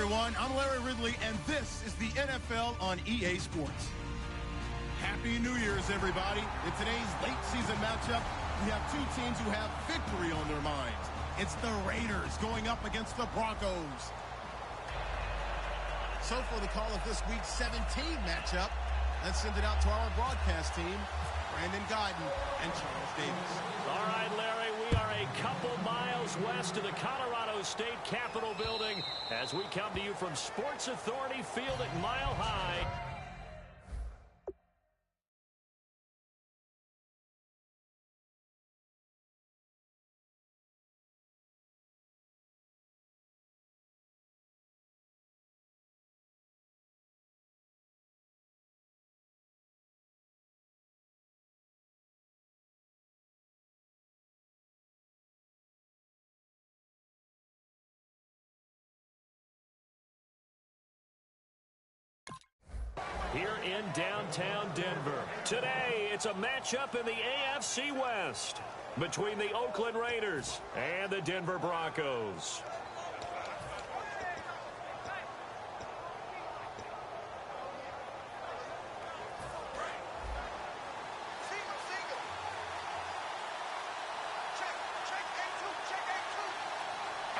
everyone. I'm Larry Ridley, and this is the NFL on EA Sports. Happy New Year's, everybody. In today's late season matchup, we have two teams who have victory on their minds. It's the Raiders going up against the Broncos. So for the call of this week's 17 matchup, let's send it out to our broadcast team, Brandon Guyton and Charles Davis. All right, Larry, we are a couple miles west of the Colorado State Capitol building as we come to you from Sports Authority Field at Mile High. Here in downtown Denver. Today, it's a matchup in the AFC West between the Oakland Raiders and the Denver Broncos.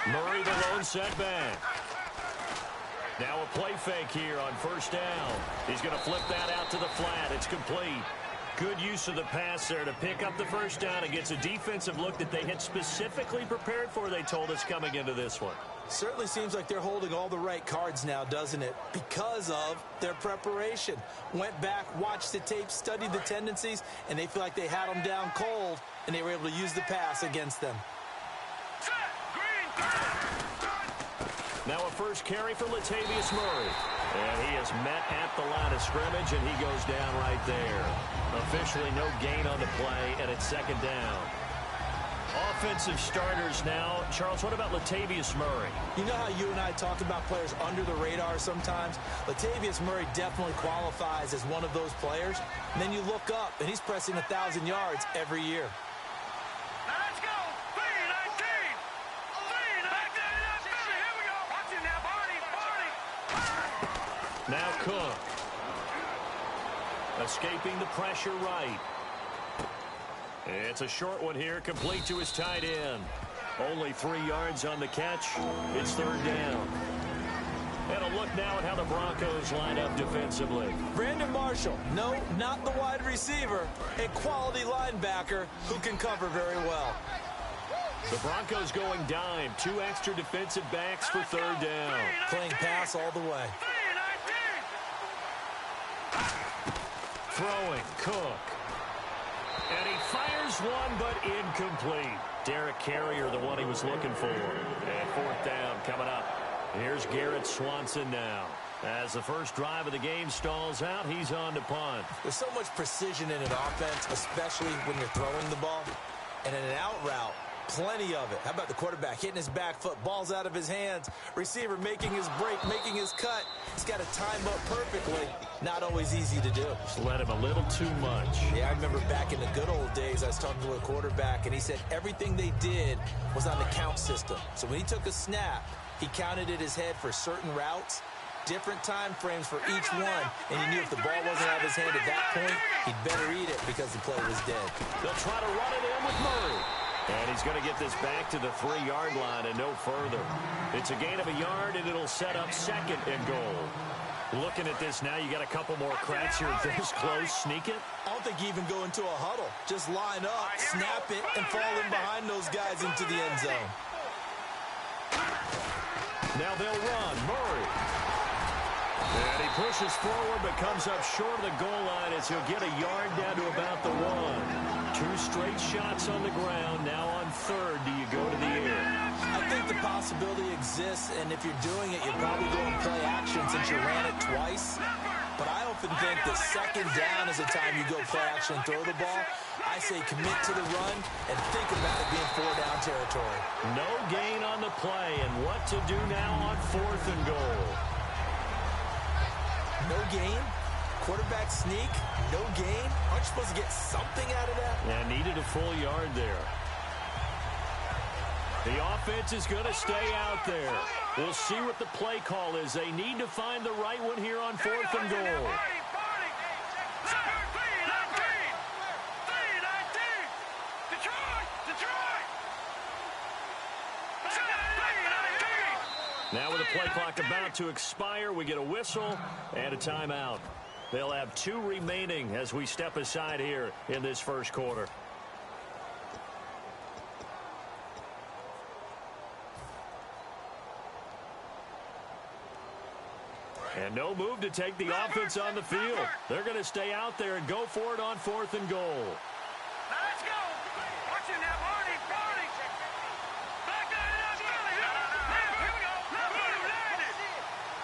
Murray the lone setback. Now a play fake here on first down. He's going to flip that out to the flat. It's complete. Good use of the pass there to pick up the first down. It gets a defensive look that they had specifically prepared for, they told us, coming into this one. Certainly seems like they're holding all the right cards now, doesn't it? Because of their preparation. Went back, watched the tape, studied the tendencies, and they feel like they had them down cold, and they were able to use the pass against them. Now a first carry for Latavius Murray. And he is met at the line of scrimmage, and he goes down right there. Officially no gain on the play, and it's second down. Offensive starters now. Charles, what about Latavius Murray? You know how you and I talk about players under the radar sometimes? Latavius Murray definitely qualifies as one of those players. And then you look up, and he's pressing 1,000 yards every year. Now Cook. Escaping the pressure right. It's a short one here, complete to his tight end. Only 3 yards on the catch. It's third down. And a look now at how the Broncos line up defensively. Brandon Marshall, no, not the wide receiver, a quality linebacker who can cover very well. The Broncos going dime. 2 extra defensive backs for third down. Playing pass all the way. Throwing, Cook. And he fires one, but incomplete. Derek Carrier, the one he was looking for. And fourth down coming up. Here's Garrett Swanson now. As the first drive of the game stalls out, he's on to punt. There's so much precision in an offense, especially when you're throwing the ball. And in an out route, plenty of it. How about the quarterback hitting his back foot, balls out of his hands, receiver making his break, making his cut. He's got to time up perfectly. Not always easy to do. Just let him a little too much. Yeah, I remember back in the good old days, I was talking to a quarterback, and he said everything they did was on the count system. So when he took a snap, he counted in his head for certain routes, different time frames for each one, and he knew if the ball wasn't out of his hand at that point, he'd better eat it because the play was dead. They'll try to run it in with Murray. And he's going to get this back to the 3-yard line and no further. It's a gain of a yard, and it'll set up second and goal. Looking at this now, you got a couple more cracks here this close. Sneak it? I don't think you even go into a huddle. Just line up, snap it, and fall in behind those guys into the end zone. Now they'll run. Murray. And he pushes forward but comes up short of the goal line as he'll get a yard down to about the 1. 2 straight shots on the ground. Now on third, do you go to the air? I think the possibility exists, and if you're doing it, you're probably going to play action since you ran it twice. But I often think that second down is the time you go play action and throw the ball. I say commit to the run and think about it being 4-down territory. No gain on the play, and what to do now on fourth and goal? No gain? Quarterback sneak? No gain? Aren't you supposed to get something out of that? Yeah, needed a full yard there. The offense is going to stay out there. We'll see what the play call is. They need to find the right one here on 4th and goal. Now with the play clock about to expire, we get a whistle and a timeout. They'll have 2 remaining as we step aside here in this first quarter. And no move to take the offense on the field. They're going to stay out there and go for it on 4th and goal. Now let's go. Watch it now, Barney. Back up, Billy. Here we go.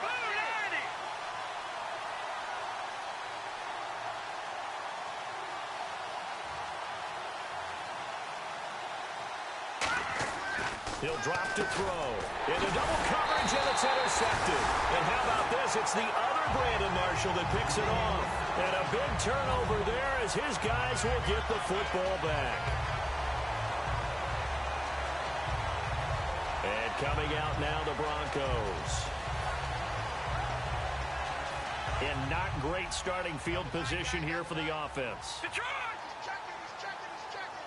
Blue 90. He'll drop to throw. Into double coverage, and it's intercepted. And how about this? It's the other Brandon Marshall that picks it off. And a big turnover there as his guys will get the football back. And coming out now, the Broncos. In not great starting field position here for the offense.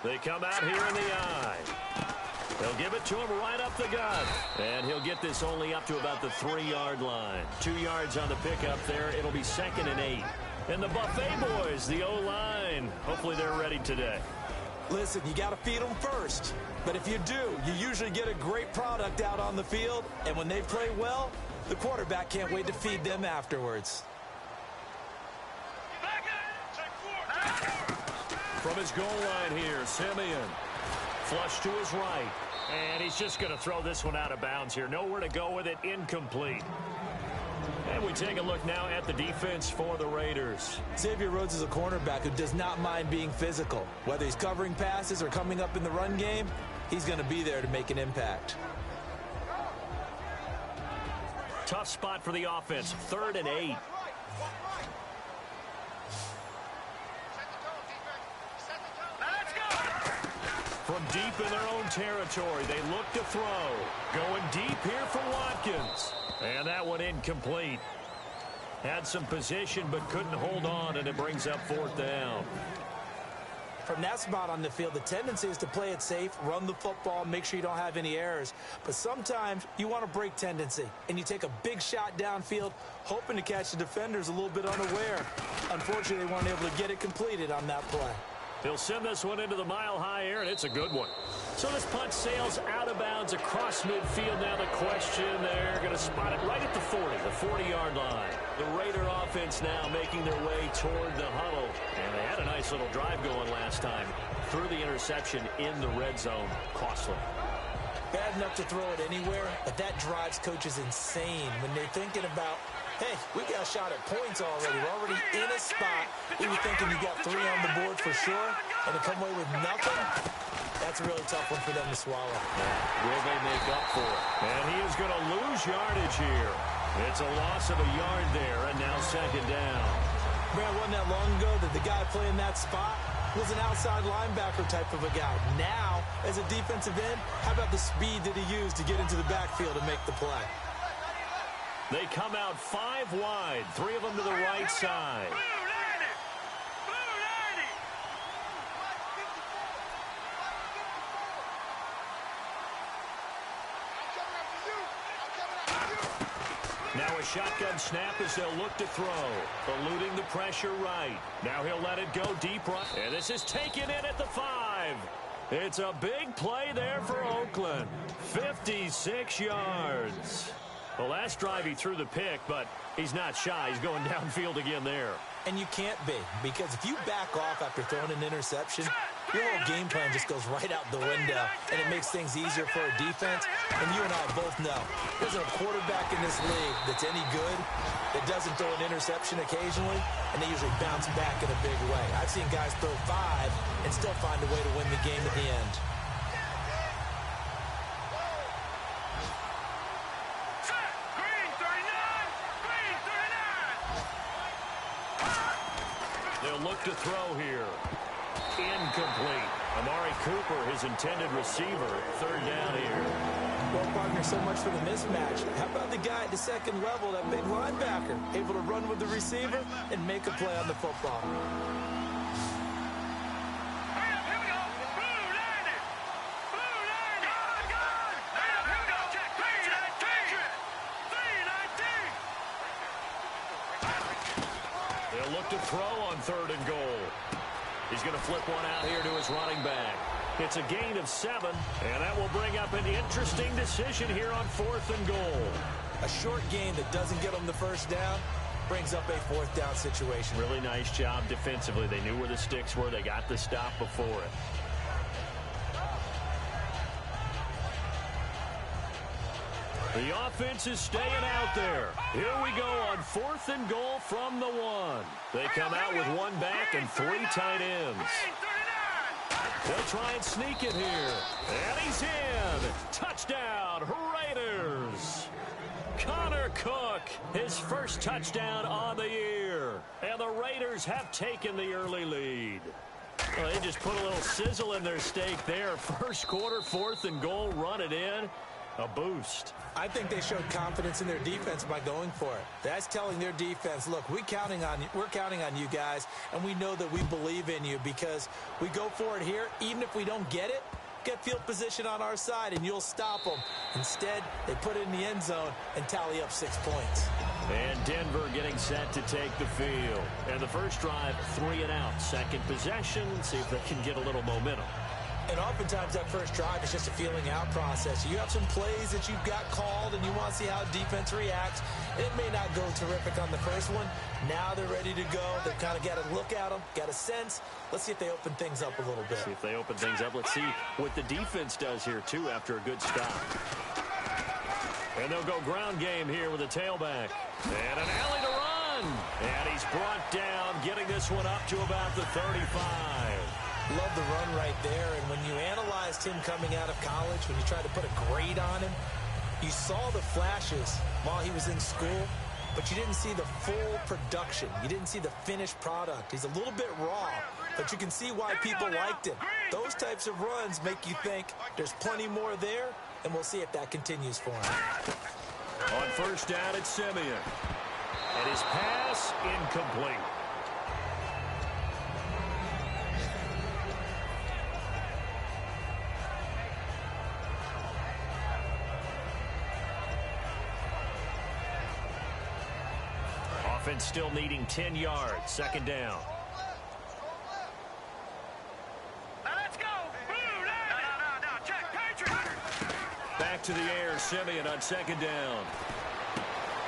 They come out here in the eye. They'll give it to him right up the gut. And he'll get this only up to about the 3-yard line. 2 yards on the pickup there. It'll be 2nd and 8. And the Buffet boys, the O-line, hopefully they're ready today. Listen, you got to feed them first. But if you do, you usually get a great product out on the field. And when they play well, the quarterback can't wait to feed them afterwards. From his goal line here, Simeon. Flush to his right. And he's just going to throw this one out of bounds here. Nowhere to go with it. Incomplete. And we take a look now at the defense for the Raiders. Xavier Rhodes is a cornerback who does not mind being physical. Whether he's covering passes or coming up in the run game, he's going to be there to make an impact. Tough spot for the offense. 3rd and 8. From deep in their own territory, they look to throw. Going deep here for Watkins. And that one incomplete. Had some position but couldn't hold on, and it brings up 4th down. From that spot on the field, the tendency is to play it safe, run the football, make sure you don't have any errors. But sometimes you want to break tendency, and you take a big shot downfield, hoping to catch the defenders a little bit unaware. Unfortunately, they weren't able to get it completed on that play. He'll send this one into the mile-high air, and it's a good one. So this punt sails out of bounds across midfield. Now the question, they're going to spot it right at the 40, the 40-yard line. The Raider offense now making their way toward the huddle. And they had a nice little drive going last time. Through the interception in the red zone. Costly. Bad enough to throw it anywhere, but that drives coaches insane when they're thinking about, hey, we got a shot at points already. We're already in a spot. We were thinking you got 3 on the board for sure, and to come away with nothing, that's a really tough one for them to swallow. Will they make up for it? And he is going to lose yardage here. It's a loss of a yard there, and now 2nd down. Man, wasn't that long ago that the guy playing that spot was an outside linebacker type of a guy. Now, as a defensive end, how about the speed that he used to get into the backfield and make the play? They come out 5 wide, 3 of them to the right side. Now a shotgun snap as they'll look to throw. Eluding the pressure right. Now he'll let it go deep right. And this is taken in at the 5. It's a big play there for Oakland. 56 yards. The last drive he threw the pick, but he's not shy. He's going downfield again there. And you can't be, because if you back off after throwing an interception, your whole game plan just goes right out the window, and it makes things easier for a defense. And you and I both know there's a quarterback in this league that's any good that doesn't throw an interception occasionally, and they usually bounce back in a big way. I've seen guys throw 5 and still find a way to win the game at the end. They'll look to throw here. Incomplete. Amari Cooper, his intended receiver, third down here. Well, partner, so much for the mismatch. How about the guy at the second level, that big linebacker, able to run with the receiver and make a play on the football? Here we go. Blue line it. Blue line it. Good. Here we go. Check. 3-19. They'll look to throw on third and goal. He's going to flip one out here to his running back. It's a gain of 7, and that will bring up an interesting decision here on 4th and goal. A short gain that doesn't get them the first down brings up a 4th down situation. Really nice job defensively. They knew where the sticks were. They got the stop before it. The offense is staying out there. Here we go on 4th and goal from the 1. They come out with 1 back and 3 tight ends. They'll try and sneak it here. And he's in. Touchdown, Raiders. Connor Cook, his first touchdown on the year. And the Raiders have taken the early lead. Well, they just put a little sizzle in their steak there. First quarter, 4th and goal, run it in. A boost. I think they showed confidence in their defense by going for it. That's telling their defense, look, we're counting on you guys, and we know that we believe in you because we go for it here. Even if we don't get it, get field position on our side, and you'll stop them. Instead, they put it in the end zone and tally up 6 points. And Denver getting set to take the field. And the first drive, 3 and out. Second possession, see if they can get a little momentum. And oftentimes that first drive is just a feeling out process. You have some plays that you've got called and you want to see how defense reacts. It may not go terrific on the first one. Now they're ready to go. They've kind of got to look at them, got a sense. Let's see if they open things up a little bit. See if they open things up. Let's see what the defense does here, too, after a good stop. And they'll go ground game here with a tailback. And an alley to run. And he's brought down, getting this one up to about the 35. Love the run right there. And when you analyzed him coming out of college, when you tried to put a grade on him, you saw the flashes while he was in school, but you didn't see the full production. You didn't see the finished product. He's a little bit raw, but you can see why people liked him. Those types of runs make you think there's plenty more there, and we'll see if that continues for him. On first down, it's Simeon. And his pass incomplete. Offense still needing 10 yards. Second down. Now let's go. Blue line. No. Check. Patriot. Back to the air. Simeon on second down.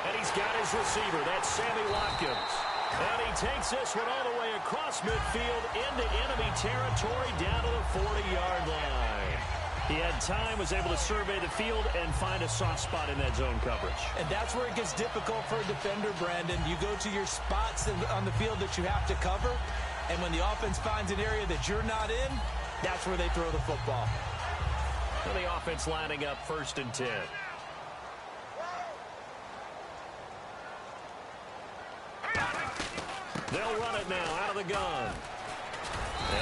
And he's got his receiver. That's Sammy Watkins. And he takes this one all the way across midfield into enemy territory down to the 40-yard line. He had time, was able to survey the field and find a soft spot in that zone coverage. And that's where it gets difficult for a defender, Brandon. You go to your spots on the field that you have to cover, and when the offense finds an area that you're not in, that's where they throw the football. And the offense lining up 1st and 10. They'll run it now out of the gun.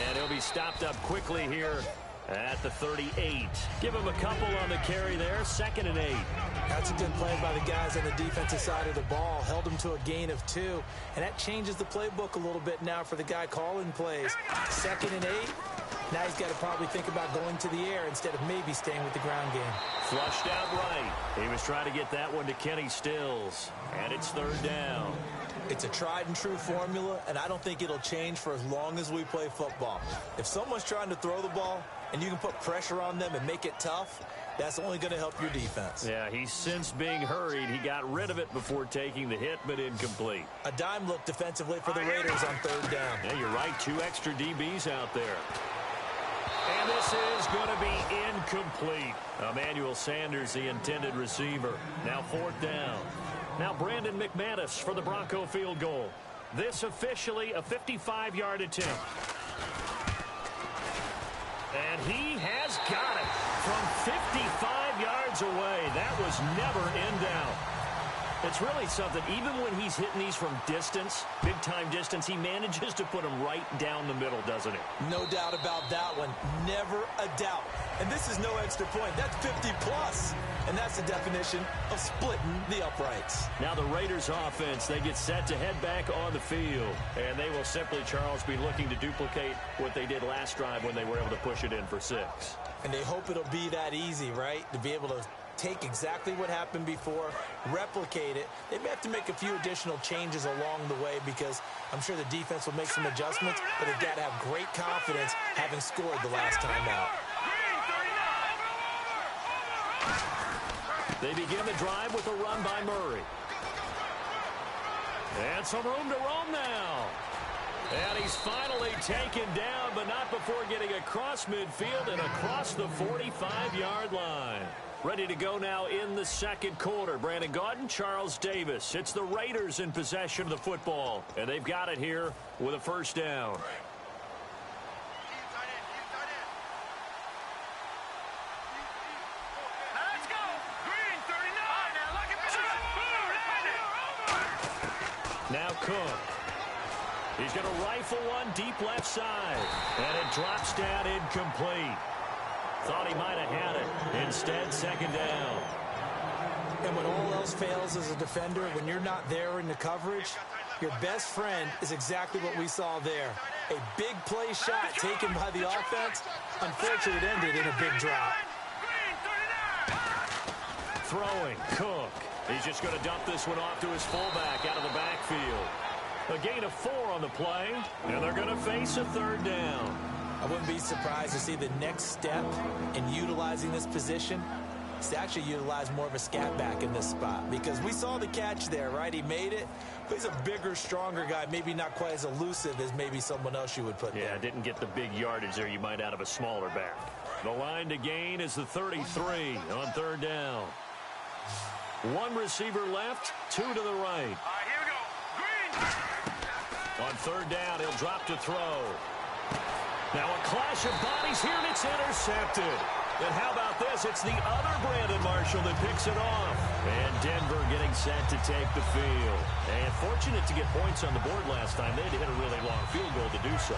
And he'll be stopped up quickly here at the 38. Give him a couple on the carry there. 2nd and 8. That's a good play by the guys on the defensive side of the ball. Held him to a gain of 2. And that changes the playbook a little bit now for the guy calling plays. 2nd and 8. Now he's got to probably think about going to the air instead of maybe staying with the ground game. Flushed out right. He was trying to get that one to Kenny Stills. And it's 3rd down. It's a tried and true formula, and I don't think it'll change for as long as we play football. If someone's trying to throw the ball and you can put pressure on them and make it tough, that's only going to help your defense. Yeah, he's since being hurried. He got rid of it before taking the hit, but incomplete. A dime look defensively for the Raiders on 3rd down. Yeah, you're right. 2 extra DBs out there. And this is going to be incomplete. Emmanuel Sanders, the intended receiver. Now 4th down. Now Brandon McManus for the Bronco field goal. This officially a 55-yard attempt. And he has got it from 55 yards away. That was never in doubt. It's really something. Even when he's hitting these from distance, big-time distance, he manages to put them right down the middle, doesn't he? No doubt about that one. Never a doubt. And this is no extra point. That's 50-plus. And that's the definition of splitting the uprights. Now the Raiders offense, they get set to head back on the field. And they will simply, Charles, be looking to duplicate what they did last drive when they were able to push it in for 6. And they hope it'll be that easy, right? To be able to take exactly what happened before, replicate it. They may have to make a few additional changes along the way because I'm sure the defense will make some adjustments, but they've got to have great confidence having scored the last time out. They begin the drive with a run by Murray. And some room to roam now. And he's finally taken down, but not before getting across midfield and across the 45-yard line. Ready to go now in the second quarter. Brandon Gaudin, Charles Davis. It's the Raiders in possession of the football, and they've got it here with a first down. Let's go. Green 39. Now Cook. He's going to rifle one deep left side, and it drops down incomplete. Thought he might have had it. Instead, second down. And when all else fails as a defender, when you're not there in the coverage, your best friend is exactly what we saw there. A big play shot taken by the offense. Unfortunately, it ended in a big drop. Throwing, Cook. He's just going to dump this one off to his fullback out of the backfield. A gain of 4 on the play, and they're going to face a third down. I wouldn't be surprised to see the next step in utilizing this position is to actually utilize more of a scat back in this spot, because we saw the catch there, right? He made it, but he's a bigger, stronger guy, maybe not quite as elusive as maybe someone else you would put there. Yeah, didn't get the big yardage there you might out of a smaller back. The line to gain is the 33 on third down. 1 receiver left, 2 to the right. All right, here we go. Green. On third down, he'll drop to throw. Now a clash of bodies here, and it's intercepted. And how about this? It's the other Brandon Marshall that picks it off. And Denver getting set to take the field. And fortunate to get points on the board last time. They had to hit a really long field goal to do so.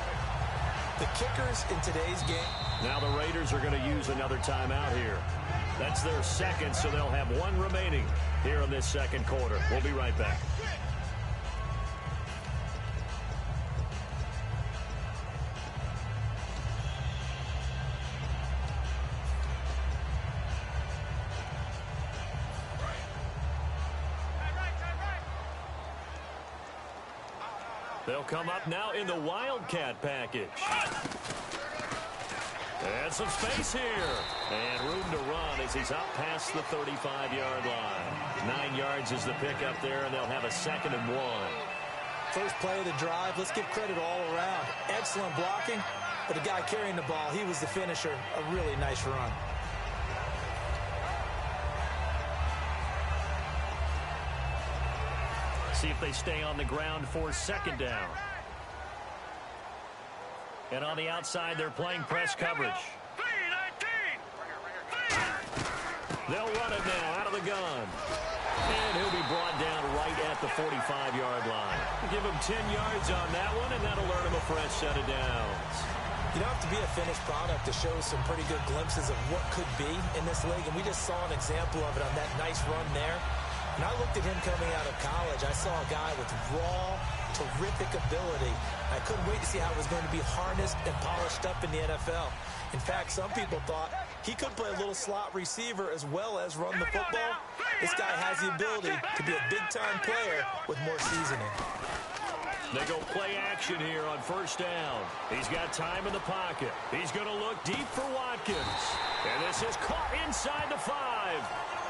The kickers in today's game. Now the Raiders are going to use another timeout here. That's their second, so they'll have 1 remaining here in this second quarter. We'll be right back. They'll come up now in the Wildcat package. And some space here. And room to run as he's up past the 35-yard line. 9 yards is the pickup there, and they'll have a 2nd and 1. First play of the drive, let's give credit all around. Excellent blocking, but the guy carrying the ball, he was the finisher. A really nice run. See if they stay on the ground for second down. And on the outside, they're playing press coverage. They'll run it now out of the gun. And he'll be brought down right at the 45-yard line. Give him 10 yards on that one, and that'll earn him a fresh set of downs. You don't have to be a finished product to show some pretty good glimpses of what could be in this league, and we just saw an example of it on that nice run there. When I looked at him coming out of college, I saw a guy with raw, terrific ability. I couldn't wait to see how it was going to be harnessed and polished up in the NFL. In fact, some people thought he could play a little slot receiver as well as run the football. This guy has the ability to be a big-time player with more seasoning. They go play action here on first down. He's got time in the pocket. He's going to look deep for Watkins. And this is caught inside the 5.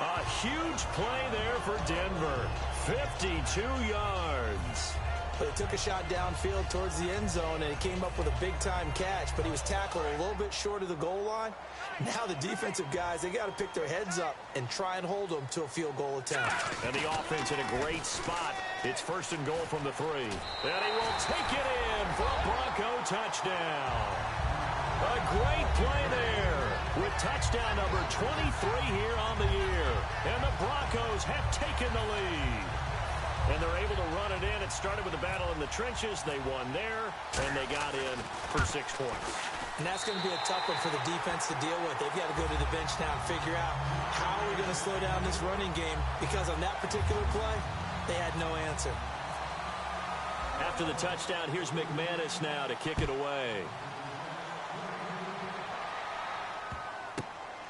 A huge play there for Denver. 52 yards. But he took a shot downfield towards the end zone, and he came up with a big-time catch, but he was tackled a little bit short of the goal line. Now the defensive guys, they got to pick their heads up and try and hold them to a field goal attempt. And the offense in a great spot. It's 1st and goal from the 3. And he will take it in for a Bronco touchdown. A great play there with touchdown number 23 here on the year. And the Broncos Broncos have taken the lead. And they're able to run it in. It started with a battle in the trenches. They won there, and they got in for 6 points. And that's going to be a tough one for the defense to deal with. They've got to go to the bench now and figure out how we're going to slow down this running game, because on that particular play, they had no answer. After the touchdown, here's McManus now to kick it away.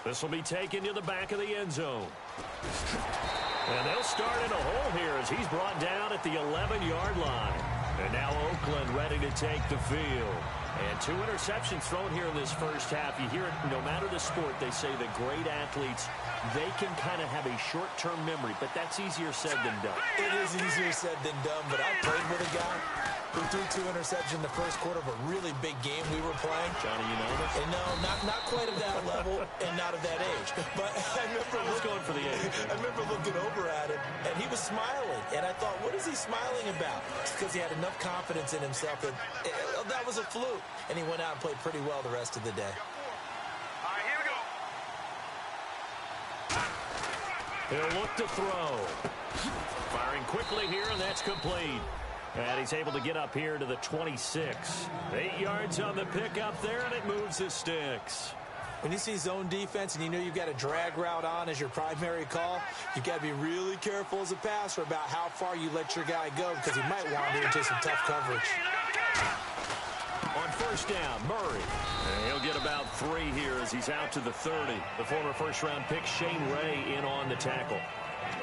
This will be taken to the back of the end zone. And they'll start in a hole here as he's brought down at the 11-yard line. And now Oakland ready to take the field. And 2 interceptions thrown here in this first half. You hear it, no matter the sport, they say the great athletes, they can kind of have a short-term memory, but that's easier said than done. It is easier said than done, but I played with a guy who threw 2 interceptions in the first quarter of a really big game we were playing. Johnny Unitas? And no, not quite of that level and not of that age. But I remember going for the age. I remember looking over at him, and he was smiling. And I thought, what is he smiling about? It's because he had enough confidence in himself that that was a fluke. And he went out and played pretty well the rest of the day. All right, here we go. He'll look to throw. Firing quickly here, and that's complete. And he's able to get up here to the 26. 8 yards on the pickup there, and it moves the sticks. When you see zone defense and you know you've got a drag route on as your primary call, you've got to be really careful as a passer about how far you let your guy go, because he might wander into some tough coverage. On first down, Murray. And he'll get about 3 here as he's out to the 30. The former first-round pick, Shane Ray, in on the tackle.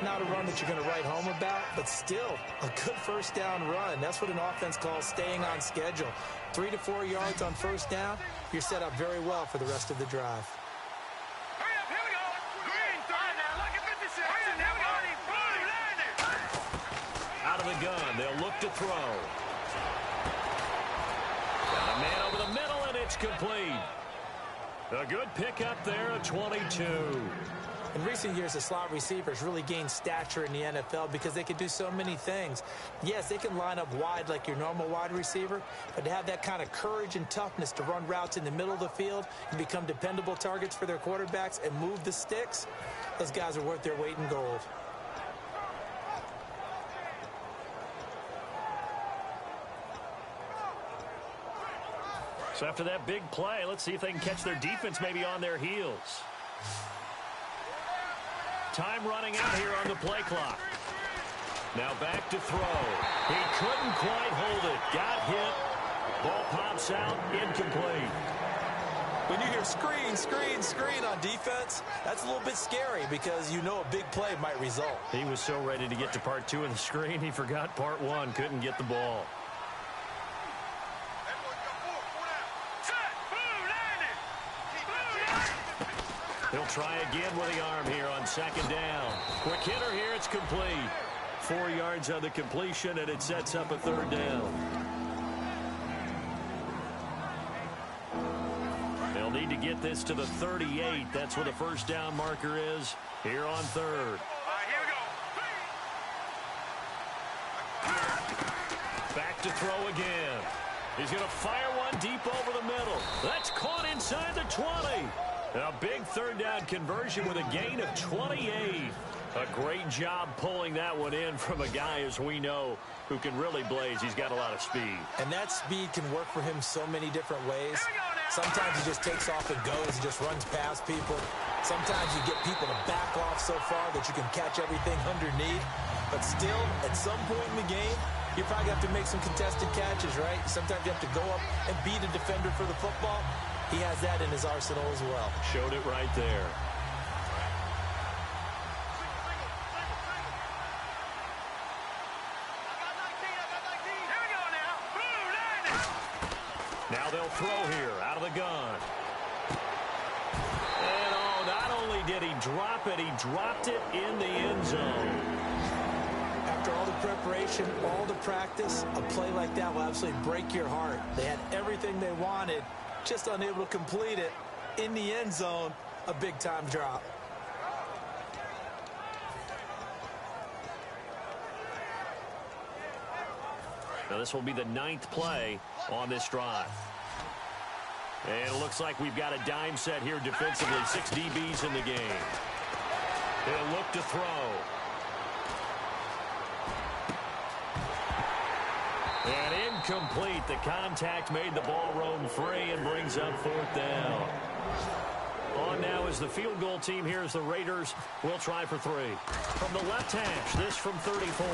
Not a run that you're going to write home about, but still a good first down run. That's what an offense calls staying on schedule. 3 to 4 yards on first down, you're set up very well for the rest of the drive. Hurry up, here we go. Green, third now, look at 56. Hurry up, here we go. Blue, landing. Out of the gun, they'll look to throw. Got a man over the middle, and it's complete. A good pickup there at 22. In recent years, the slot receivers really gained stature in the NFL because they can do so many things. Yes, they can line up wide like your normal wide receiver, but to have that kind of courage and toughness to run routes in the middle of the field and become dependable targets for their quarterbacks and move the sticks, those guys are worth their weight in gold. So after that big play, let's see if they can catch their defense maybe on their heels. Time running out here on the play clock. Now back to throw. He couldn't quite hold it. Got hit. Ball pops out. Incomplete. When you hear screen, screen, screen on defense, that's a little bit scary because you know a big play might result. He was so ready to get to part 2 of the screen, he forgot part 1. Couldn't get the ball. He'll try again with the arm here on second down. Quick hitter here, it's complete. 4 yards on the completion, and it sets up a third down. They'll need to get this to the 38. That's where the first down marker is here on third. All right, here we go. Back to throw again. He's going to fire one deep over the middle. That's caught inside the 20. A big third down conversion with a gain of 28. A great job pulling that one in from a guy, as we know, who can really blaze. He's got a lot of speed. And that speed can work for him so many different ways. Sometimes he just takes off and goes and just runs past people. Sometimes you get people to back off so far that you can catch everything underneath. But still, at some point in the game, you probably have to make some contested catches, right? Sometimes you have to go up and beat a defender for the football. He has that in his arsenal as well. Showed it right there. Now they'll throw here out of the gun. And oh, not only did he drop it, he dropped it in the end zone. After all the preparation, all the practice, a play like that will absolutely break your heart. They had everything they wanted, just unable to complete it. In the end zone, a big-time drop. Now this will be the 9th play on this drive. And it looks like we've got a dime set here defensively. 6 DBs in the game. He'll look to throw. And incomplete. The contact made the ball roam free and brings up 4th down. On now is the field goal team here as the Raiders will try for 3. From the left hash, this from 34.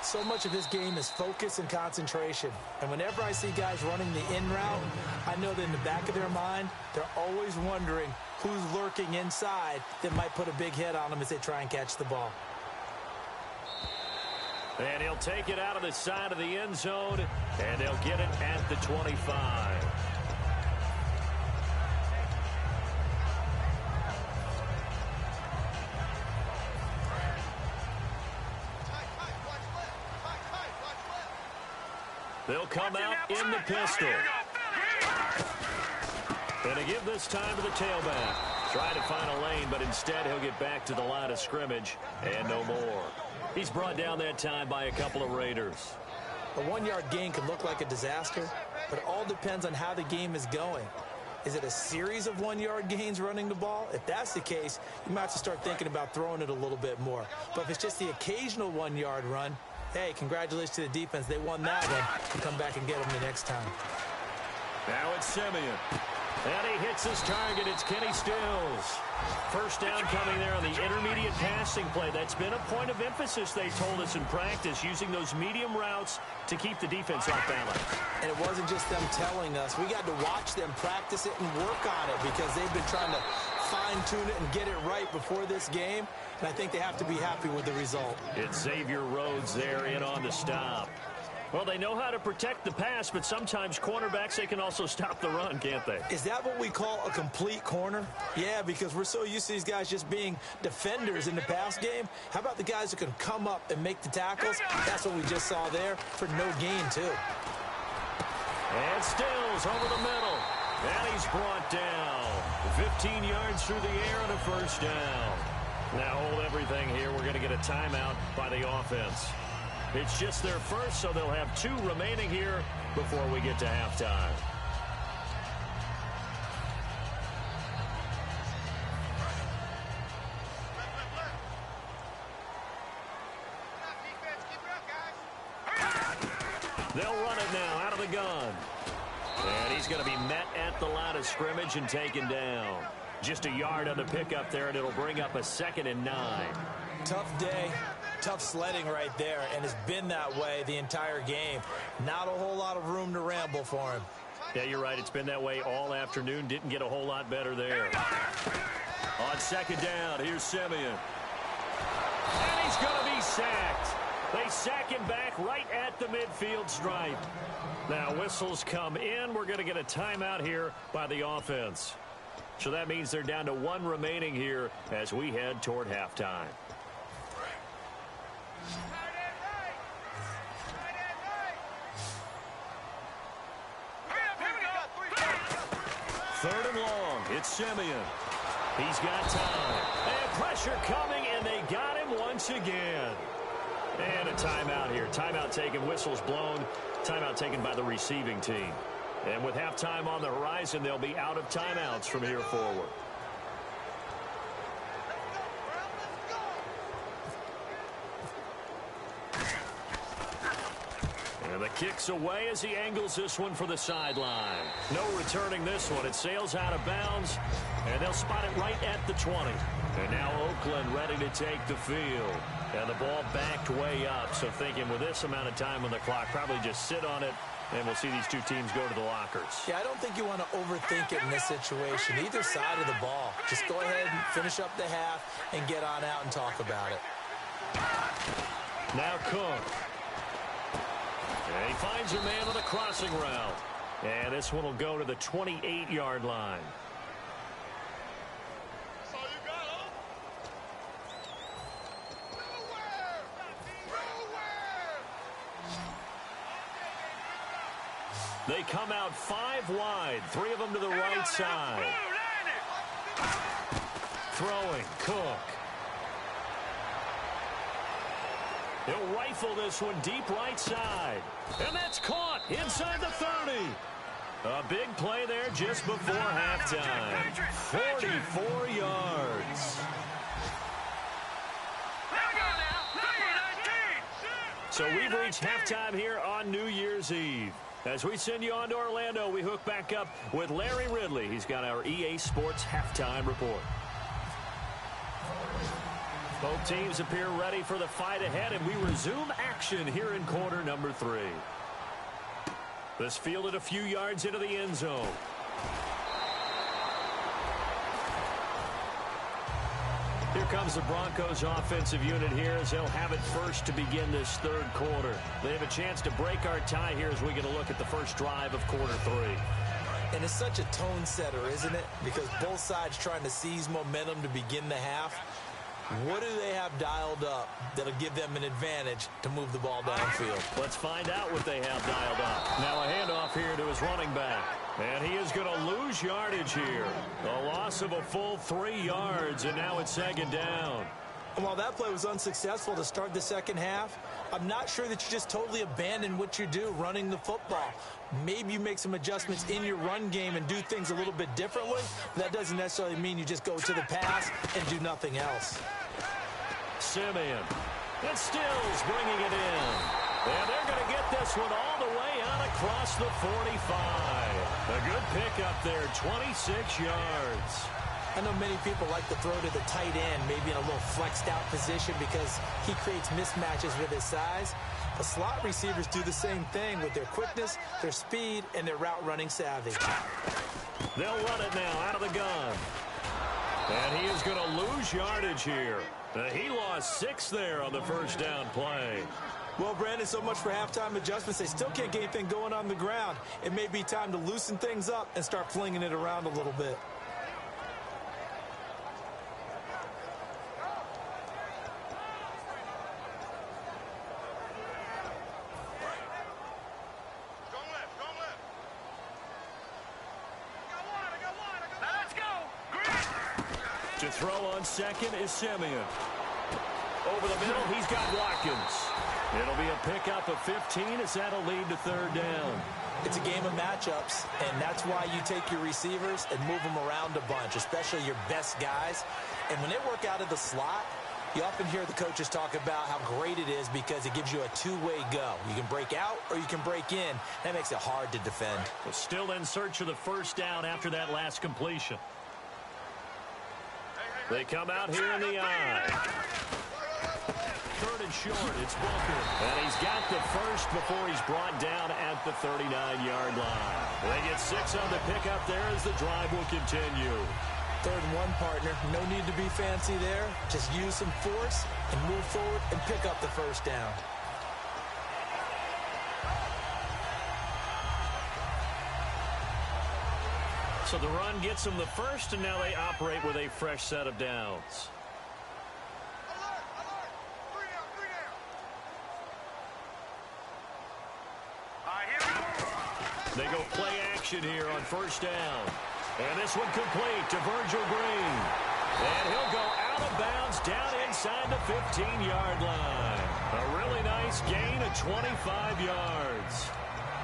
So much of this game is focus and concentration. And whenever I see guys running the in route, I know that in the back of their mind, they're always wondering who's lurking inside that might put a big hit on them as they try and catch the ball. And he'll take it out of the side of the end zone, and they'll get it at the 25. They'll come out in the pistol. And to give this time to the tailback. Try to find a lane, but instead he'll get back to the line of scrimmage and no more. He's brought down that time by a couple of Raiders. A 1-yard gain can look like a disaster, but it all depends on how the game is going. Is it a series of 1-yard gains running the ball? If that's the case, you might have to start thinking about throwing it a little bit more. But if it's just the occasional 1-yard run, hey, congratulations to the defense. They won that one. Come back and get them the next time. Now it's Simeon. And he hits his target. It's Kenny Stills. First down coming there on the intermediate passing play. That's been a point of emphasis, they told us in practice, using those medium routes to keep the defense off balance. And it wasn't just them telling us. We got to watch them practice it and work on it because they've been trying to fine-tune it and get it right before this game. And I think they have to be happy with the result. It's Xavier Rhodes there in on the stop. Well, they know how to protect the pass, but sometimes cornerbacks, they can also stop the run, can't they? Is that what we call a complete corner? Yeah, because we're so used to these guys just being defenders in the pass game. How about the guys who can come up and make the tackles? That's what we just saw there for no gain, too. And Stills over the middle. And he's brought down. 15 yards through the air and a first down. Now hold everything here. We're going to get a timeout by the offense. It's just their first, so they'll have 2 remaining here before we get to halftime. They'll run it now out of the gun. And he's going to be met at the line of scrimmage and taken down. Just a yard on the pickup there, and it'll bring up a 2nd and 9. Tough day. Tough sledding right there, and it's been that way the entire game. Not a whole lot of room to ramble for him. Yeah, you're right. It's been that way all afternoon. Didn't get a whole lot better there. On 2nd down, here's Simeon. And he's going to be sacked. They sack him back right at the midfield stripe. Now whistles come in. We're going to get a timeout here by the offense. So that means they're down to 1 remaining here as we head toward halftime. Third and long. It's Simeon. He's got time. And pressure coming, and they got him once again. And a timeout here. Timeout taken, whistles blown. Timeout taken by the receiving team. And with halftime on the horizon, they'll be out of timeouts from here forward. And the kick's away as he angles this one for the sideline. No returning this one. It sails out of bounds, and they'll spot it right at the 20. And now Oakland ready to take the field. And the ball backed way up, so thinking with this amount of time on the clock, probably just sit on it, and we'll see these 2 teams go to the lockers. Yeah, I don't think you want to overthink it in this situation. Either side of the ball. Just go ahead and finish up the half and get on out and talk about it. Now Cook. And he finds a man on the crossing route. And this one will go to the 28-yard line. They come out 5 wide, 3 of them to the right side. Throwing, Cook. He'll rifle this one deep right side. And that's caught inside the 30. A big play there just before halftime. 44 yards. So we've reached halftime here on New Year's Eve. As we send you on to Orlando, we hook back up with Larry Ridley. He's got our EA Sports halftime report. Both teams appear ready for the fight ahead, and we resume action here in quarter number 3. This fielded a few yards into the end zone. Here comes the Broncos offensive unit here as they'll have it first to begin this third quarter. They have a chance to break our tie here as we get a look at the first drive of quarter 3. And it's such a tone setter, isn't it? Because both sides trying to seize momentum to begin the half. What do they have dialed up that'll give them an advantage to move the ball downfield? Let's find out what they have dialed up. Now a handoff here to his running back. And he is going to lose yardage here. A loss of a full 3 yards, and now it's second down. And while that play was unsuccessful to start the second half, I'm not sure that you just totally abandon what you do running the football. Maybe you make some adjustments in your run game and do things a little bit differently. That doesn't necessarily mean you just go to the pass and do nothing else. Simeon. And Stills bringing it in. And they're going to get this one all the way out across the 45. A good pickup there, 26 yards. I know many people like to throw to the tight end, maybe in a little flexed out position because he creates mismatches with his size. But slot receivers do the same thing with their quickness, their speed, and their route running savvy. They'll run it now out of the gun. And he is going to lose yardage here. He lost 6 there on the first down play. Well, Brandon, so much for halftime adjustments. They still can't get anything going on the ground. It may be time to loosen things up and start flinging it around a little bit. To throw on second is Simeon. Over the middle, he's got Watkins. It'll be a pickup of 15 as that'll lead to third down. It's a game of matchups, and that's why you take your receivers and move them around a bunch, especially your best guys. And when they work out of the slot, you often hear the coaches talk about how great it is because it gives you a two-way go. You can break out or you can break in. That makes it hard to defend. Well, still in search of the first down after that last completion. They come out here in the eye. Third and short, it's Booker. And he's got the first before he's brought down at the 39-yard line. They get 6 on the pickup there as the drive will continue. 3rd and 1, partner. No need to be fancy there. Just use some force and move forward and pick up the first down. So the run gets them the first, and now they operate with a fresh set of downs. They go play action here on first down. And this one complete to Virgil Green. And he'll go out of bounds down inside the 15-yard line. A really nice gain of 25 yards.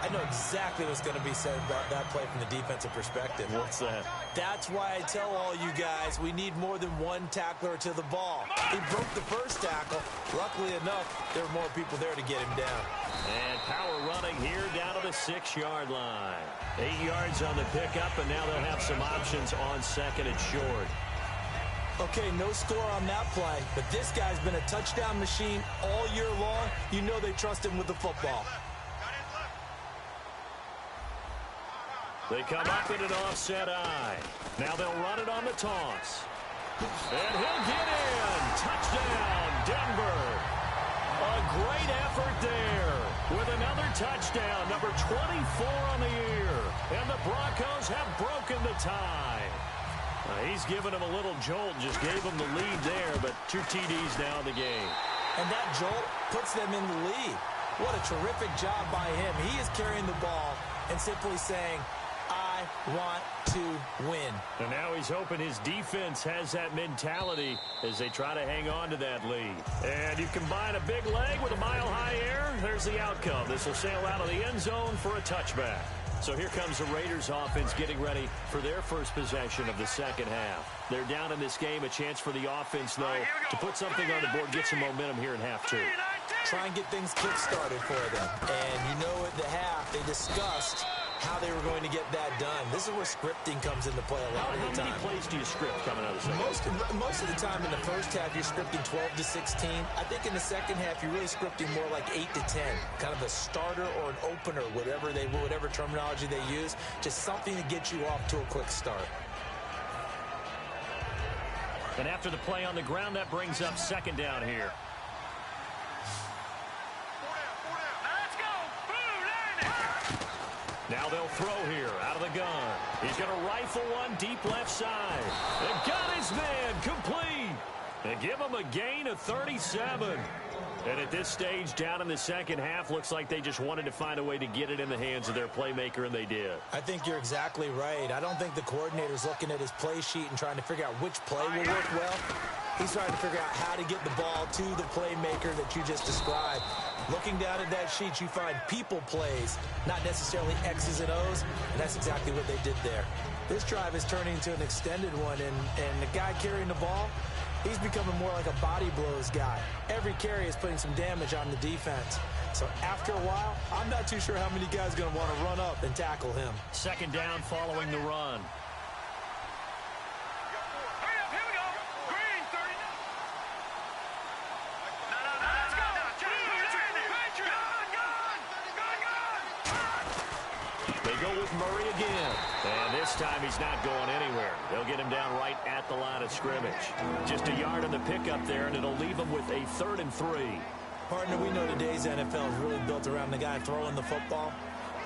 I know exactly what's going to be said about that play from the defensive perspective. What's that? That's why I tell all you guys we need more than one tackler to the ball. He broke the first tackle. Luckily enough, there were more people there to get him down. And power running here down to the 6-yard line. 8 yards on the pickup, and now they'll have some options on second and short. Okay, no score on that play, but this guy's been a touchdown machine all year long. You know they trust him with the football. They come up in an offset eye. Now they'll run it on the toss. And he'll get in. Touchdown, Denver. A great effort there with another touchdown, number 24 on the year. And the Broncos have broken the tie. He's given him a little jolt, just gave him the lead there, but 2 TDs now in the game. And that jolt puts them in the lead. What a terrific job by him. He is carrying the ball and simply saying, I want to win. And now he's hoping his defense has that mentality as they try to hang on to that lead. And you combine a big leg with a mile-high air, there's the outcome. This will sail out of the end zone for a touchback. So here comes the Raiders offense getting ready for their first possession of the second half. They're down in this game. A chance for the offense, though, to put something on the board, get some momentum here in half 2. try and get things kick-started for them. And you know at the half, they discussed how they were going to get that done. This is where scripting comes into play a lot of the time. How many plays do you script coming out of the second? Most of the time in the first half, you're scripting 12 to 16. I think in the second half, you're really scripting more like 8 to 10. Kind of a starter or an opener, whatever terminology they use. Just something to get you off to a quick start. And after the play on the ground, that brings up second down here. Now they'll throw here out of the gun. He's going to rifle one deep left side. And got his man complete. And give him a gain of 37. And at this stage, down in the second half, looks like they just wanted to find a way to get it in the hands of their playmaker, and they did. I think you're exactly right. I don't think the coordinator's looking at his play sheet and trying to figure out which play will work well. He's trying to figure out how to get the ball to the playmaker that you just described. Looking down at that sheet, you find people plays, not necessarily X's and O's, and that's exactly what they did there. This drive is turning into an extended one, and the guy carrying the ball, he's becoming more like a body blows guy. Every carry is putting some damage on the defense. So after a while, I'm not too sure how many guys are going to want to run up and tackle him. Second down following the run. Murray again. And this time he's not going anywhere. They'll get him down right at the line of scrimmage. Just a yard on the pickup there, and it'll leave him with a 3rd and 3. Partner, we know today's NFL is really built around the guy throwing the football.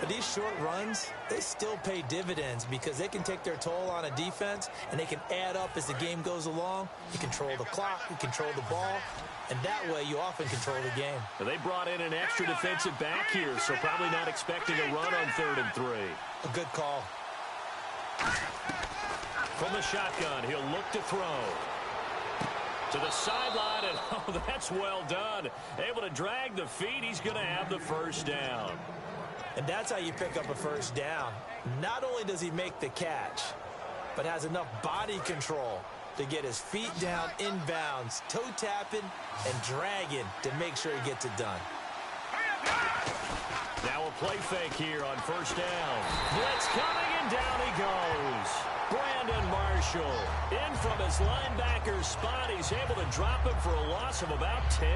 But these short runs, they still pay dividends because they can take their toll on a defense, and they can add up as the game goes along. You control the clock, you control the ball, and that way you often control the game. Well, they brought in an extra defensive back here, so probably not expecting a run on 3rd and 3. A good call. From the shotgun, he'll look to throw. To the sideline, and oh, that's well done. Able to drag the feet, he's going to have the first down. And that's how you pick up a first down. Not only does he make the catch, but has enough body control to get his feet down inbounds, toe tapping and dragging to make sure he gets it done. Now a play fake here on first down. Blitz coming, and down he goes. Brandon Marshall in from his linebacker spot. He's able to drop him for a loss of about 10.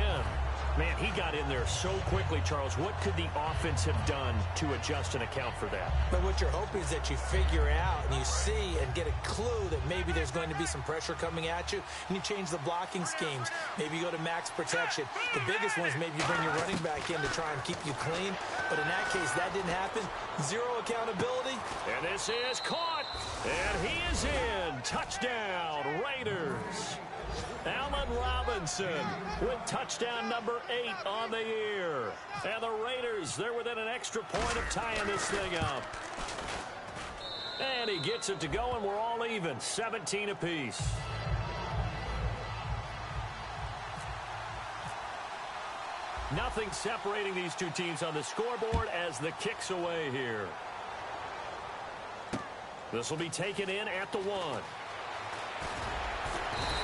Man, he got in there so quickly, Charles. What could the offense have done to adjust and account for that? But what you're hoping is that you figure out and you see and get a clue that maybe there's going to be some pressure coming at you, and you change the blocking schemes. Maybe you go to max protection. The biggest one is maybe you bring your running back in to try and keep you clean. But in that case, that didn't happen. Zero accountability. And this is caught. And he is in. Touchdown, Raiders. Allen Robinson with touchdown number 8 on the year. And the Raiders, they're within an extra point of tying this thing up. And he gets it to go, and we're all even, 17 apiece. Nothing separating these two teams on the scoreboard as the kick's away here. This will be taken in at the 1.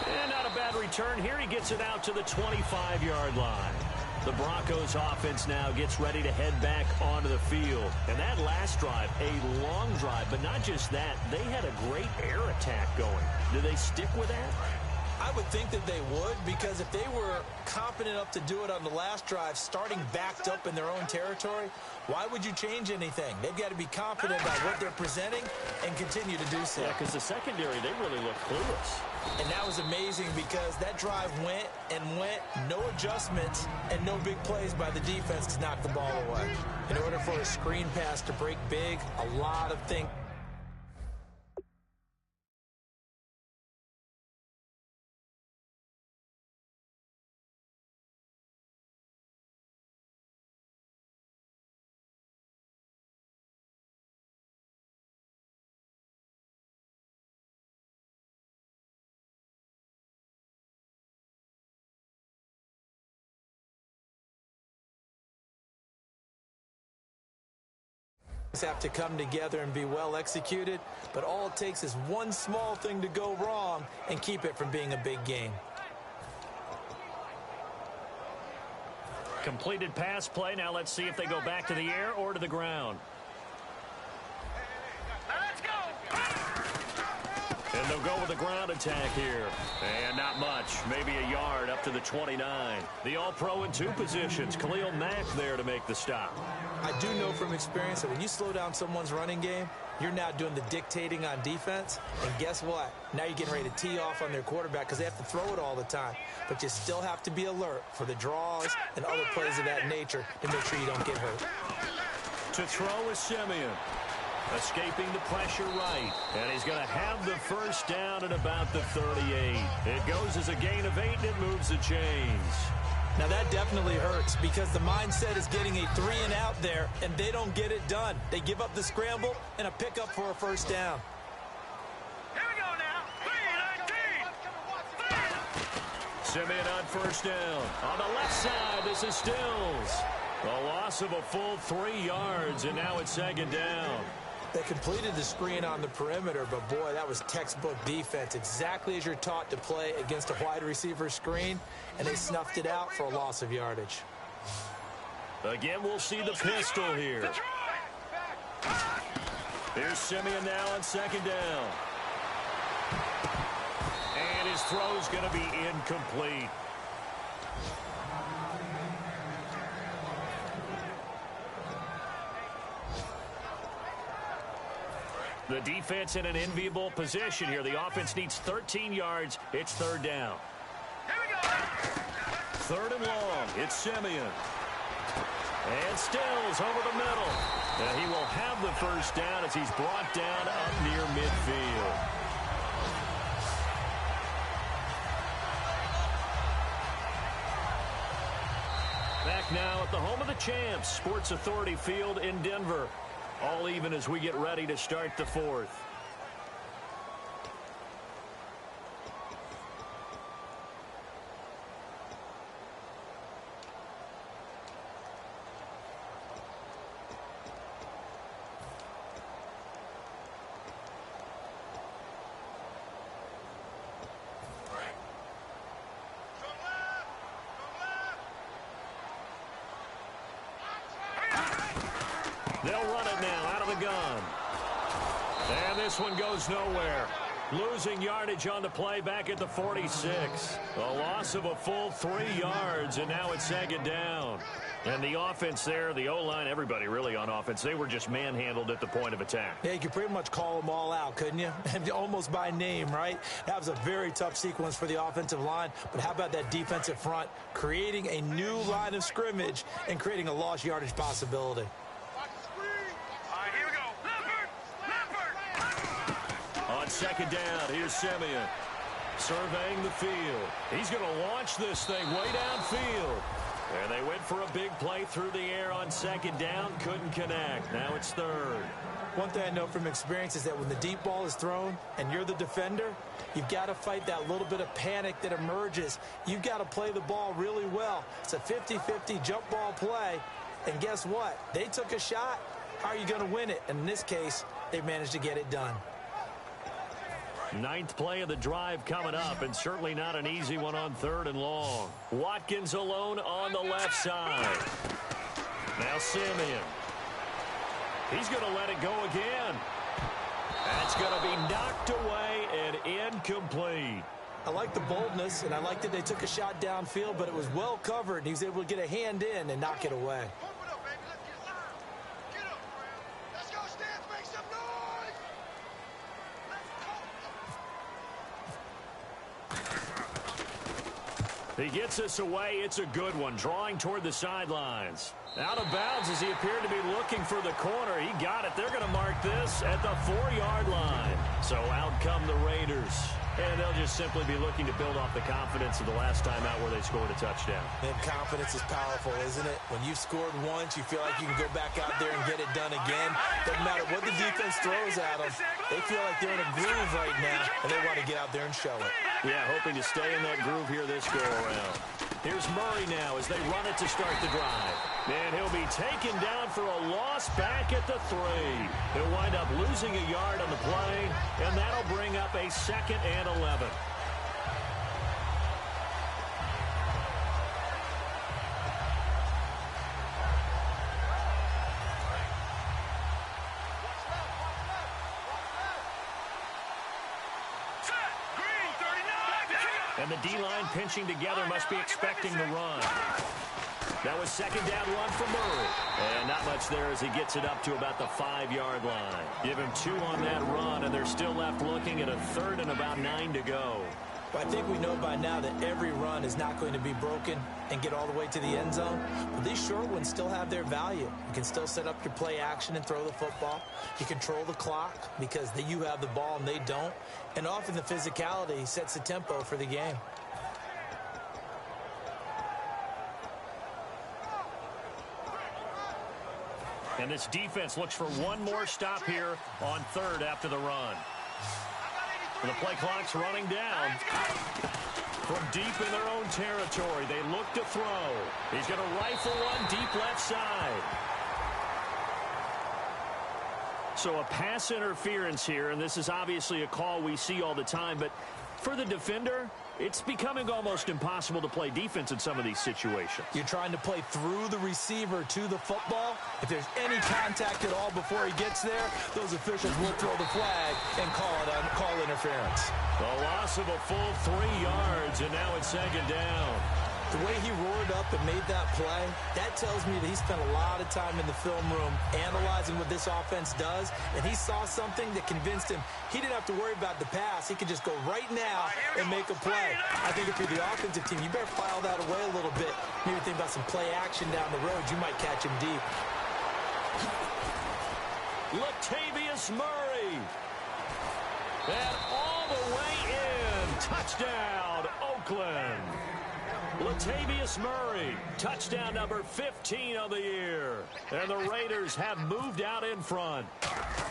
And not a bad return here. He gets it out to the 25-yard line. The Broncos offense now gets ready to head back onto the field. And that last drive, a long drive, but not just that. They had a great air attack going. Do they stick with that? I would think that they would, because if they were confident enough to do it on the last drive, starting backed up in their own territory, why would you change anything? They've got to be confident about what they're presenting and continue to do so. Yeah, because the secondary, they really look clueless. And that was amazing because that drive went and went, no adjustments and no big plays by the defense to knock the ball away. In order for a screen pass to break big, a lot of things. Have to come together and be well executed, but all it takes is one small thing to go wrong and keep it from being a big game. Completed pass play. Now let's see if they go back to the air or to the ground. Let's go. And they'll go with the ground attack here. And not much. Maybe a yard up to the 29. The All-Pro in 2 positions. Khalil Mack there to make the stop. I do know from experience that when you slow down someone's running game, you're now doing the dictating on defense. And guess what? Now you're getting ready to tee off on their quarterback because they have to throw it all the time. But you still have to be alert for the draws and other plays of that nature to make sure you don't get hurt. To throw is Simeon. Escaping the pressure right. And he's going to have the first down at about the 38. It goes as a gain of 8, and it moves the chains. Now that definitely hurts because the mindset is getting a 3 and out there, and they don't get it done. They give up the scramble and a pickup for a first down. Here we go now. 3-19. Simeon on first down. On the left side, this is Stills. A loss of a full 3 yards, and now it's 2nd down. They completed the screen on the perimeter, but boy, that was textbook defense. Exactly as you're taught to play against a wide receiver screen, and they snuffed it out for a loss of yardage. Again, we'll see the pistol here. Here's Simeon now on 2nd down. And his throw's going to be incomplete. The defense in an enviable position here. The offense needs 13 yards. It's 3rd down. Here we go. 3rd and long. It's Simeon. And Stills over the middle. And he will have the first down as he's brought down up near midfield. Back now at the home of the champs, Sports Authority Field in Denver. All even as we get ready to start the 4th. They'll run it now out of the gun. And this one goes nowhere. Losing yardage on the play back at the 46. A loss of a full 3 yards, and now it's 2nd down. And the offense there, the O-line, everybody really on offense, they were just manhandled at the point of attack. Yeah, you could pretty much call them all out, couldn't you? Almost by name, right? That was a very tough sequence for the offensive line. But how about that defensive front creating a new line of scrimmage and creating a lost yardage possibility? On 2nd down, here's Simeon. Surveying the field. He's going to launch this thing way downfield. And they went for a big play through the air on 2nd down. Couldn't connect. Now it's 3rd. One thing I know from experience is that when the deep ball is thrown and you're the defender, you've got to fight that little bit of panic that emerges. You've got to play the ball really well. It's a 50-50 jump ball play. And guess what? They took a shot. How are you going to win it? And in this case, they managed to get it done. 9th play of the drive coming up, and certainly not an easy one on 3rd and long. Watkins alone on the left side. Now Simeon. He's going to let it go again. That's going to be knocked away and incomplete. I like the boldness, and I like that they took a shot downfield, but it was well covered, and he was able to get a hand in and knock it away. He gets us away. It's a good one. Drawing toward the sidelines. Out of bounds as he appeared to be looking for the corner. He got it. They're going to mark this at the 4-yard line. So out come the Raiders. And they'll just simply be looking to build off the confidence of the last time out where they scored a touchdown. And confidence is powerful, isn't it? When you've scored once, you feel like you can go back out there and get it done again. Doesn't matter what the defense throws at them. They feel like they're in a groove right now, and they want to get out there and show it. Yeah, hoping to stay in that groove here this go-around. Here's Murray now as they run it to start the drive. And he'll be taken down for a loss back at the 3. He'll wind up losing a yard on the play, and that'll bring up a 2nd and 11. And the D-line pinching together must be expecting the run. That was second down run for Murray. And not much there as he gets it up to about the 5-yard line. Give him 2 on that run, and they're still left looking at a third and about 9 to go. Well, I think we know by now that every run is not going to be broken and get all the way to the end zone. But these short ones still have their value. You can still set up your play action and throw the football. You control the clock because you have the ball and they don't. And often the physicality sets the tempo for the game. And this defense looks for one more stop here on third after the run. And the play clock's running down. From deep in their own territory, they look to throw. He's going to rifle one deep left side. So a pass interference here, and this is obviously a call we see all the time, but for the defender, it's becoming almost impossible to play defense in some of these situations. You're trying to play through the receiver to the football. If there's any contact at all before he gets there, those officials will throw the flag and call interference. The loss of a full 3 yards, and now it's second down. The way he roared up and made that play, that tells me that he spent a lot of time in the film room analyzing what this offense does, and he saw something that convinced him he didn't have to worry about the pass. He could just go right now and make a play. I think if you're the offensive team, you better file that away a little bit. Maybe think about some play action down the road. You might catch him deep. Latavius Murray. And all the way in. Touchdown, Oakland. Latavius Murray, touchdown number 15 of the year. And the Raiders have moved out in front.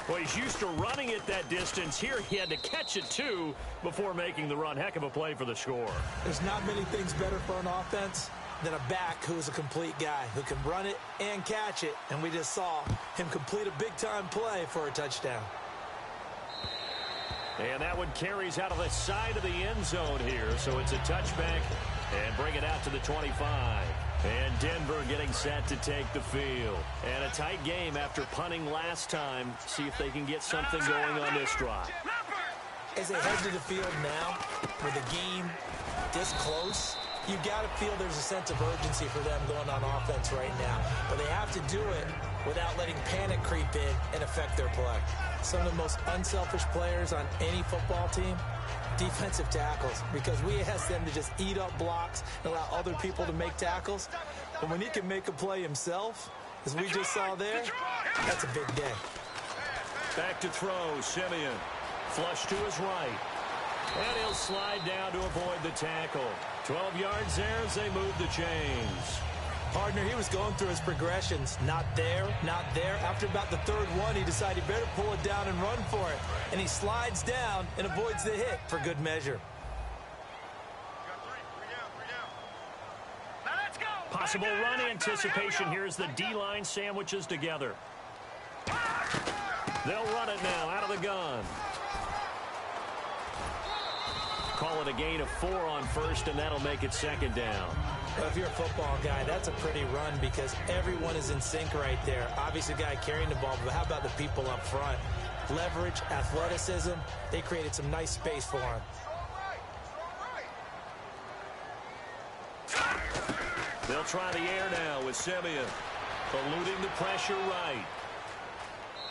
Well, he's used to running it that distance. Here he had to catch it, too, before making the run. Heck of a play for the score. There's not many things better for an offense than a back who is a complete guy who can run it and catch it. And we just saw him complete a big-time play for a touchdown. And that one carries out of the side of the end zone here. So it's a touchback. And bring it out to the 25. And Denver getting set to take the field. And a tight game after punting last time. See if they can get something going on this drive. As they head to the field now, with the game this close, you got to feel there's a sense of urgency for them going on offense right now. But they have to do it without letting panic creep in and affect their play. Some of the most unselfish players on any football team, defensive tackles, because we ask them to just eat up blocks and allow other people to make tackles. But when he can make a play himself, as we just saw there, that's a big day. Back to throw, Simeon. Flush to his right. And he'll slide down to avoid the tackle. 12 yards there as they move the chains. Partner, he was going through his progressions. Not there, not there. After about the third one, he decided he better pull it down and run for it. And he slides down and avoids the hit for good measure. Possible run anticipation here as the D-line sandwiches together. They'll run it now out of the gun. Call it a gain of 4 on first, and that'll make it second down. Well, if you're a football guy, that's a pretty run because everyone is in sync right there. Obviously, the guy carrying the ball, but how about the people up front? Leverage, athleticism, they created some nice space for him. They'll try the air now with Simeon. Eluding the pressure right.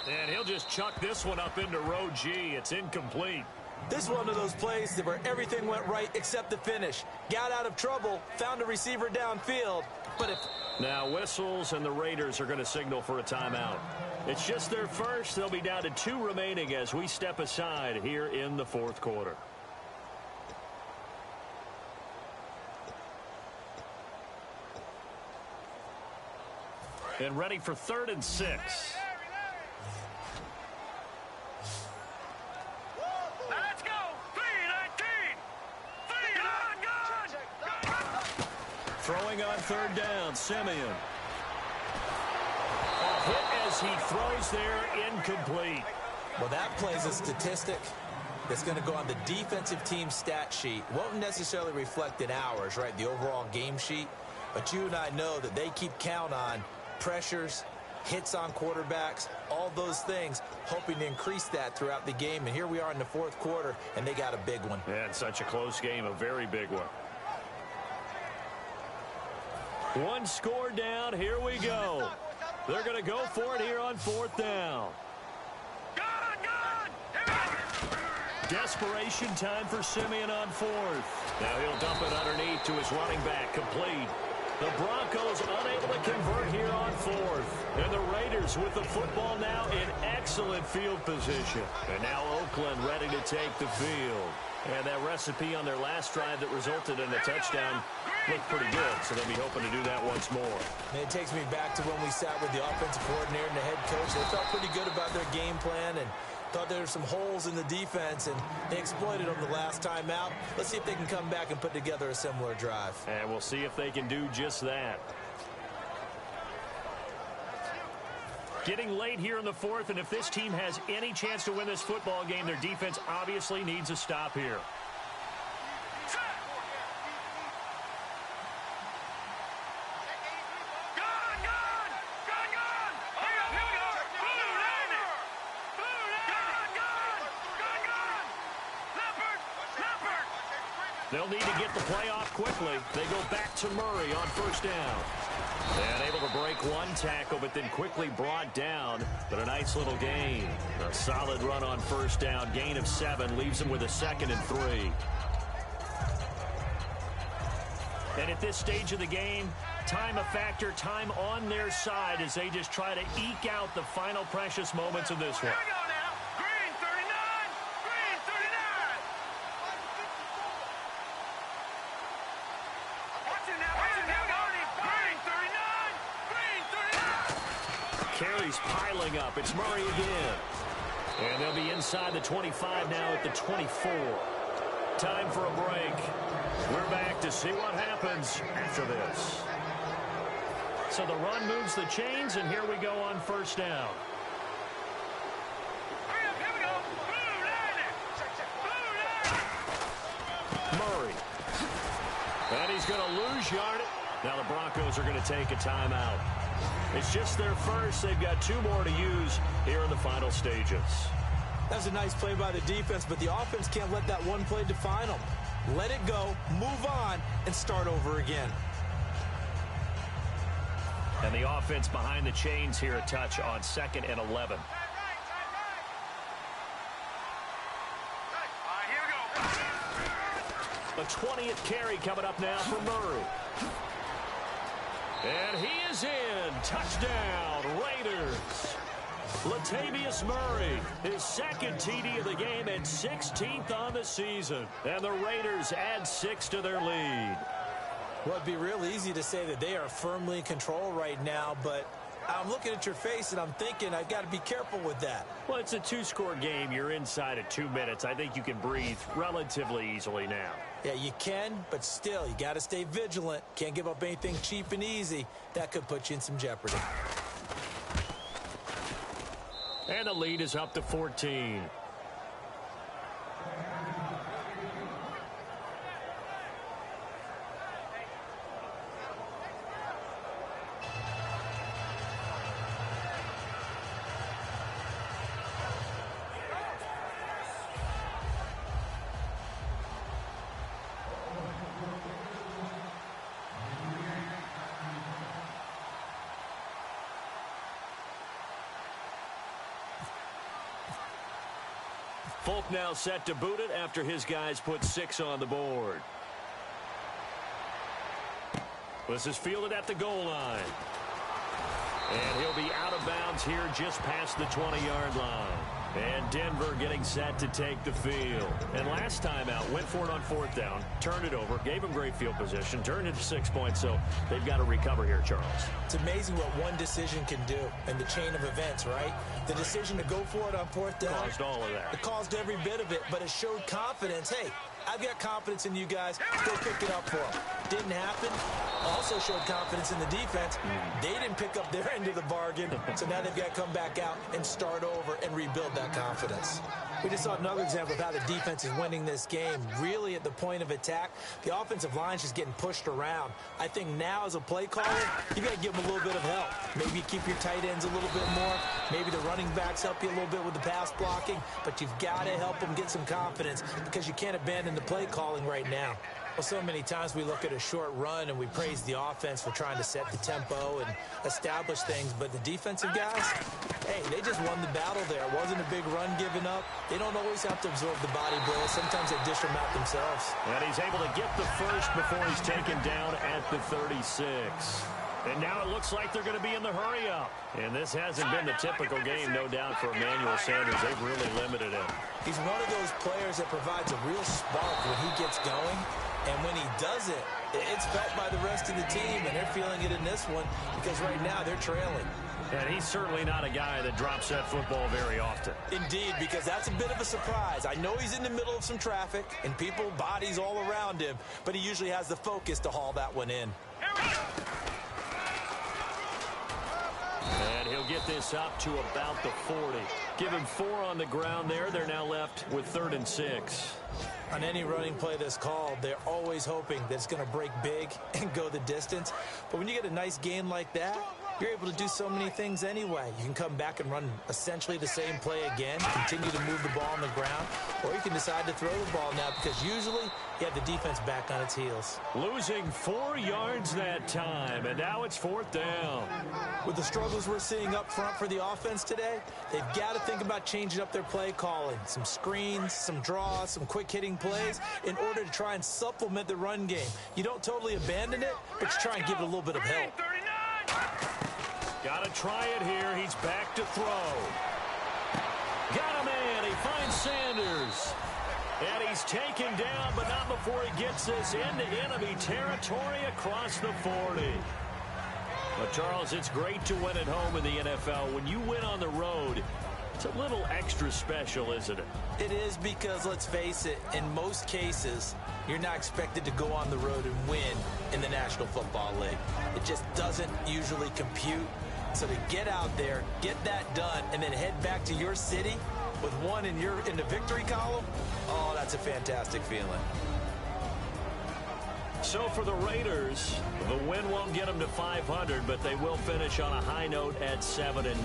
And he'll just chuck this one up into row G. It's incomplete. This is one of those plays where everything went right except the finish. Got out of trouble, found a receiver downfield, but if... Now whistles and the Raiders are going to signal for a timeout. It's just their first. They'll be down to 2 remaining as we step aside here in the fourth quarter. And ready for 3rd and 6. Throwing on 3rd down, Simeon. A hit as he throws there, incomplete. Well, that plays a statistic that's going to go on the defensive team stat sheet. Won't necessarily reflect in ours, right, the overall game sheet. But you and I know that they keep count on pressures hits on quarterbacks, all those things, hoping to increase that throughout the game. And here we are in the fourth quarter, and they got a big one. Yeah, it's such a close game, a very big one. One score down, here we go. They're going to go for it here on fourth down. Desperation time for Simeon on fourth. Now he'll dump it underneath to his running back, complete. The Broncos unable to convert here on fourth. And the Raiders with the football now in excellent field position. And now Oakland ready to take the field. And that recipe on their last drive that resulted in a touchdown looked pretty good, so they'll be hoping to do that once more. And it takes me back to when we sat with the offensive coordinator and the head coach. They felt pretty good about their game plan and thought there were some holes in the defense, and they exploited them the last time out. Let's see if they can come back and put together a similar drive. And we'll see if they can do just that. Getting late here in the fourth, and if this team has any chance to win this football game, their defense obviously needs a stop here. They'll need to get the play off quickly. They go back to Murray on first down. And able to break one tackle, but then quickly brought down. But a nice little gain. A solid run on first down. Gain of 7 leaves him with a 2nd and 3. And at this stage of the game, time a factor, time on their side as they just try to eke out the final precious moments of this one. Carries piling up. It's Murray again. And they'll be inside the 25 now at the 24. Time for a break. We're back to see what happens after this. So the run moves the chains, and here we go on first down. Murray. And he's going to lose yardage. Now the Broncos are going to take a timeout. It's just their first. They've got 2 more to use here in the final stages. That's a nice play by the defense, but the offense can't let that one play define them. Let it go, move on, and start over again. And the offense behind the chains here a touch on 2nd and 11. The 20th carry coming up now for Murray. And he is in. Touchdown, Raiders. Latavius Murray, his 2nd TD of the game and 16th on the season. And the Raiders add 6 to their lead. Well, it'd be real easy to say that they are firmly in control right now, but I'm looking at your face and I'm thinking I've got to be careful with that. Well, it's a 2-score game. You're inside at 2 minutes. I think you can breathe relatively easily now. Yeah, you can, but still, you got to stay vigilant. Can't give up anything cheap and easy. That could put you in some jeopardy. And the lead is up to 14. Folk now set to boot it after his guys put 6 on the board. This is fielded at the goal line. And he'll be out of bounds here just past the 20-yard line. And Denver getting set to take the field. And last time out, went for it on 4th down, turned it over, gave him great field position, turned it to 6 points, so they've got to recover here, Charles. It's amazing what one decision can do in the chain of events, right? The decision to go for it on 4th down. Caused all of that. It caused every bit of it, but it showed confidence. Hey, I've got confidence in you guys. Go pick it up for them. Didn't happen. also showed confidence in the defense. They didn't pick up their end of the bargain, so now they've got to come back out and start over and rebuild that confidence. We just saw another example of how the defense is winning this game. Really at the point of attack, the offensive line's just getting pushed around. I think now as a play caller, you got to give them a little bit of help. Maybe you keep your tight ends a little bit more. Maybe the running backs help you a little bit with the pass blocking, but you've got to help them get some confidence because you can't abandon the play calling right now. Well, so many times we look at a short run and we praise the offense for trying to set the tempo and establish things, but the defensive guys, hey, they just won the battle there. It wasn't a big run given up. They don't always have to absorb the body blows. Sometimes they dish them out themselves. And he's able to get the first before he's taken down at the 36. And now it looks like they're going to be in the hurry-up. And this hasn't been the typical game, no doubt, for Emmanuel Sanders. They've really limited him. He's one of those players that provides a real spark when he gets going. And when he does it, it's felt by the rest of the team, and they're feeling it in this one because right now they're trailing. And he's certainly not a guy that drops that football very often. Indeed, because that's a bit of a surprise. I know he's in the middle of some traffic and people, bodies all around him, but he usually has the focus to haul that one in. And he'll get this up to about the 40. Give him 4 on the ground there. They're now left with 3rd and 6. On any running play that's called, they're always hoping that it's going to break big and go the distance. But when you get a nice gain like that, you're able to do so many things anyway. You can come back and run essentially the same play again, continue to move the ball on the ground, or you can decide to throw the ball now because usually you have the defense back on its heels. Losing 4 yards that time, and now it's 4th down. With the struggles we're seeing up front for the offense today, they've got to think about changing up their play calling. Some screens, some draws, some quick-hitting plays in order to try and supplement the run game. You don't totally abandon it, but you try and give it a little bit of help. Got to try it here. He's back to throw. Got a man. He finds Sanders. And he's taken down, but not before he gets this into enemy territory across the 40. But, Charles, it's great to win at home in the NFL. When you win on the road, it's a little extra special, isn't it? It is because, let's face it, in most cases, you're not expected to go on the road and win in the National Football League. It just doesn't usually compute. So to get out there, get that done, and then head back to your city with one in the victory column, oh, that's a fantastic feeling. So for the Raiders, the win won't get them to 500, but they will finish on a high note at 7-9.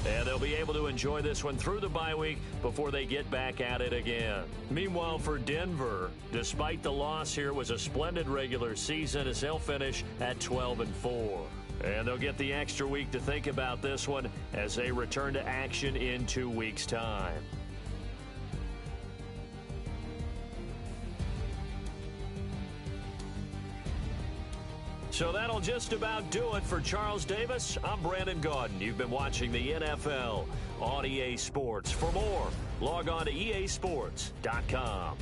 And they'll be able to enjoy this one through the bye week before they get back at it again. Meanwhile, for Denver, despite the loss here, it was a splendid regular season as they'll finish at 12-4. And they'll get the extra week to think about this one as they return to action in 2 weeks' time. So that'll just about do it for Charles Davis. I'm Brandon Gaudin. You've been watching the NFL on EA Sports. For more, log on to easports.com.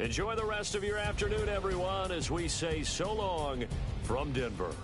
Enjoy the rest of your afternoon, everyone, as we say so long from Denver.